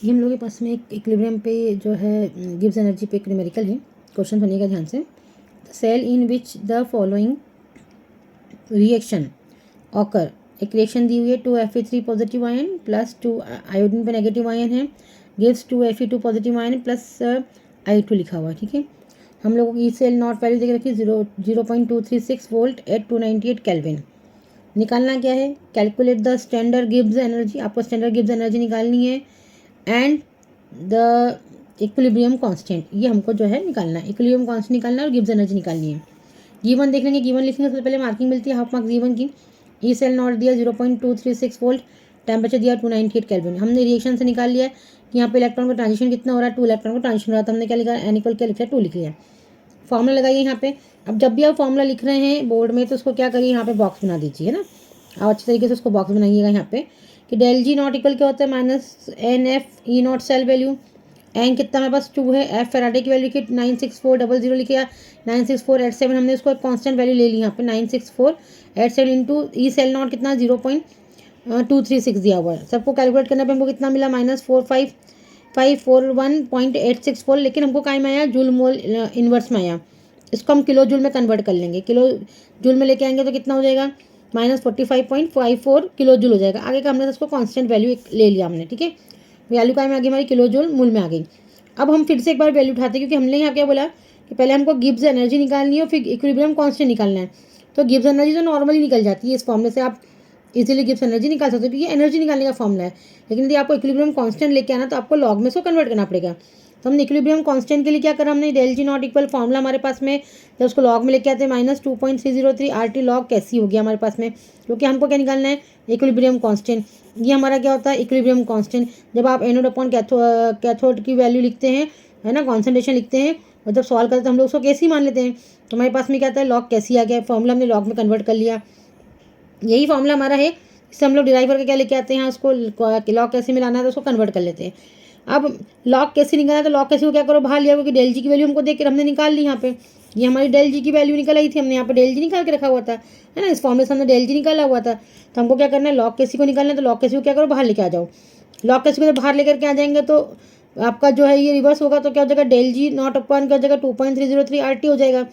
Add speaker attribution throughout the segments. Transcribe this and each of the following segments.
Speaker 1: ये हम लोग के पास में एक इक्विलिब्रियम पे जो है गिब्स एनर्जी पे एक न्यूमेरिकल है। क्वेश्चन सुनिएगा ध्यान से। Cell in which the following reaction occur, एक रिएक्शन दी हुई है 2Fe3 positive ion plus 2 iodine पे नेगेटिव आयन है, gives 2Fe2 positive ion plus I2 लिखा हुआ है। ठीक है, हम लोगों की सेल नॉट वैल्यू देख रखी 0.236 वोल्ट एट 298 केल्विन। निकालना क्या है, calculate the standard Gibbs energy, आपको स्टैंडर्ड गिब्स एनर्जी निकालनी है एंड द इक्विलिब्रियम कांस्टेंट, ये हमको जो है निकालना है। इक्विलिब्रियम कांस्टेंट निकालना है और गिब्स एनर्जी निकालनी है। गिवन देख लेंगे, गिवन लिखेंगे सबसे पहले मार्किंग मिलती है हाफ मार्क्स गिवन की। ई सेल नॉट दिया 0.236 वोल्ट, टेम्परेचर दिया 298 केल्विन। हमने रिएक्शन से निकाल लिया कि यहाँ पे इलेक्ट्रॉन का ट्रांजिशन कितना हो रहा है, 2 इलेक्ट्रॉन का ट्रांजिशन हो रहा है। तो हमने क्या लिखा, एन इक्वल क्या लिखा है, 2 लिख लिया। फॉर्मूला लगाइए यहाँ पे। अब जब भी आप फॉर्मूला लिख रहे हैं बोर्ड में तो उसको क्या करिए, यहाँ पे बॉक्स बना दीजिए, है ना। आप अच्छी तरीके से उसको बॉक्स बनाइएगा यहाँ पे कि डेल जी नॉट इक्वल क्या होता है, minus n F E naught cell value. N कितना हमारे पास 2 है, एफ फेराडे की वैल्यू लिखी 96400 लिखिए, 96487 हमने उसको एक कांस्टेंट वैल्यू ले ली यहाँ पे 96487 इंटू ई सेल नॉट कितना 0.236 दिया हुआ है। सबको कैलकुलेट करने पे हमको कितना मिला, -45541.864। लेकिन हमको काय में आया, जूल मोल इन्वर्स में आया। इसको हम किलो जूल में कन्वर्ट कर लेंगे, किलो जूल में लेके आएंगे तो कितना हो जाएगा, -45.54 किलो जूल हो जाएगा। आगे का हमने उसको कांस्टेंट वैल्यू ले लिया हमने। ठीक है, वैल्यू का में आ गई हमारी किलो जूल मूल में आ गई। अब हम फिर से एक बार वैल्यू उठाते हैं, क्योंकि हमने यहाँ क्या बोला कि पहले हमको गिब्स एनर्जी निकालनी है और फिर इक्विलिब्रियम कांस्टेंट निकालना है। तो गिब्स एनर्जी तो नॉर्मली निकल जाती है, इस फॉर्मूले से आप इजीली गिब्स एनर्जी निकाल सकते हो, क्योंकि एनर्जी निकालने का फॉर्मूला है। लेकिन यदि आपको इक्विलिब्रियम कांस्टेंट लेके आना तो आपको लॉग में इसको कन्वर्ट करना पड़ेगा। तो हमने इक्विलिब्रियम कांस्टेंट के लिए क्या करा, हमने del G naught equal formula हमारे पास में जब उसको लॉग में लेके आते हैं -2.303 RT लॉग कैसी हो गया हमारे पास में, क्योंकि हमको क्या निकालना है, इक्विलिब्रियम कांस्टेंट। ये हमारा क्या होता है, इक्विलिब्रियम कांस्टेंट। जब आप एनोड अपॉन कैथोड की वैल्यू लिखते हैं, है ना, कॉन्सेंट्रेशन लिखते हैं, और जब सॉल्व करते हैं तो हम लोग उसको कैसी मान लेते हैं। तो हमारे पास में क्या आता है, लॉग कैसी आ गया, फॉर्मूला हमने लॉग में कन्वर्ट कर लिया। यही फॉर्मूला हमारा है, इससे हम लोग डिराइव करके क्या लेके आते हैं, उसको लॉग कैसे मिलाना है तो उसको कन्वर्ट कर लेते हैं। अब लॉग कैसे निकालना है, तो लॉग कैसे को क्या करो, बाहर लिया, क्योंकि डेल जी की वैल्यू हमको देख कर हमने निकाल ली। यहाँ पे ये हमारी डेल जी की वैल्यू निकल आई थी, हमने यहाँ पे डेल जी निकाल के रखा हुआ था, है ना। इस फॉर्मूले से हमने डेल जी निकाला हुआ था। तो हमको क्या करना है, लॉग कैसी को निकालना है। तो लॉग कैसी को क्या करो, बाहर लेके आ जाओ। लॉग कैसी को जब बाहर लेकर के आ जाएंगे तो आपका जो है ये रिवर्स होगा। तो क्या हो जाएगा, डेल जी नॉट अपॉन क्या हो जाएगा, 2.303 RT हो जाएगा।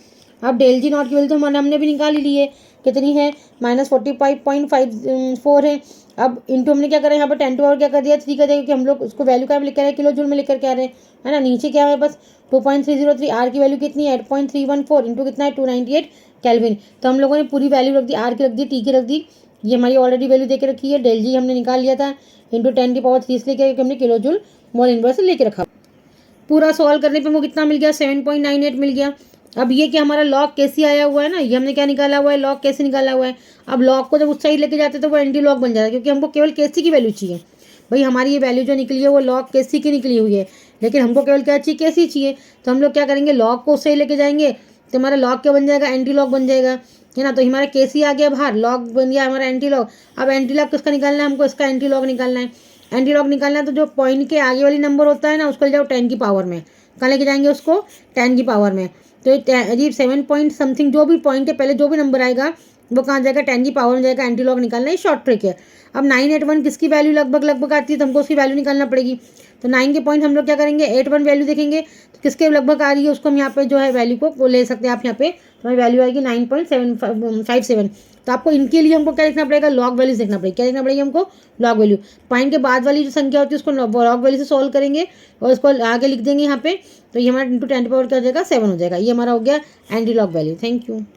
Speaker 1: अब डेल जी नॉट की वैल्यू तो हमने भी निकाल ही ली है, कितनी है, -45.54 है। अब इंटू हमने क्या करा, यहाँ पर 10 टू पावर क्या कर दिया, 3 कर दिया, क्योंकि हम लोग उसको वैल्यू का लेकर आ रहे हैं, किलो जूल में लेकर के आ रहे हैं, है ना। नीचे क्या है बस 2.303, आर की वैल्यू कितनी है 8.314 इंटू कितना है 298 केल्विन। तो हम लोगों ने पूरी वैल्यू रख दी, आर की रख दी, टी की रख दी। ये हमारी ऑलरेडी वैल्यू दे के रखी है, डेल जी हमने निकाल लिया था इंटू 10 की पावर 3 इसलिए क्योंकि हमने किलो जूल मोल इनवर्स लेके रखा। पूरा सॉल्व करने पे हमको कितना मिल गया, 7.98 मिल गया। अब ये क्या हमारा लॉग कैसे आया हुआ है ना, ये हमने क्या निकाला हुआ है, लॉग कैसे निकाला हुआ है। अब लॉग को जब उस साइड लेके जाते तो वो एंटी लॉग बन जाता है, क्योंकि हमको केवल केसी की वैल्यू चाहिए। भाई हमारी ये वैल्यू जो निकली है वो लॉग केसी की निकली हुई है, लेकिन हमको केवल क्या चाहिए, केसी चाहिए। तो हम लोग क्या करेंगे, लॉग को उस साइड लेके जाएंगे तो हमारा लॉग क्या बन जाएगा, एंटी लॉग बन जाएगा, है ना। तो हमारा केसी आ गया बाहर, लॉग बन गया हमारा एंटी लॉग। अब एंटी लॉग किसका निकालना है, हमको इसका एंटी लॉग निकालना है। एंटी लॉग निकालना है तो जो पॉइंट के आगे वाली नंबर होता है ना उसको ले जाओ 10 की पावर में, कहाँ लेके जाएंगे उसको, 10 की पावर में। तो अजीब 7 पॉइंट समथिंग जो भी पॉइंट है पहले जो भी नंबर आएगा वो कहाँ जाएगा, 10 की पावर में जाएगा। एंटी लॉग निकालना है, शॉर्ट ट्रिक है। अब 981 किसकी वैल्यू लगभग आती है तो हमको उसकी वैल्यू निकालना पड़ेगी। तो 9 के पॉइंट हम लोग क्या करेंगे, 81 वैल्यू देखेंगे तो किसके लगभग आ रही है उसको हम यहाँ पे जो है वैल्यू को ले सकते हैं। आप यहाँ पे हमारी वैल्यू आएगी 9.757। तो आपको इनके लिए हमको क्या देखना पड़ेगा, लॉग वैल्यूज देखना पड़ेगी। क्या देखना पड़ेगी हमको, लॉग वैल्यू। पॉइंट के बाद वाली जो संख्या होती है उसको लॉग वैल्यू से सॉल्व करेंगे और उसको आगे लिख देंगे यहाँ पे। तो ये हमारा इंटू 10 की पावर क्या हो जाएगा, 7 हो जाएगा। ये हमारा हो गया anti log value. Thank you.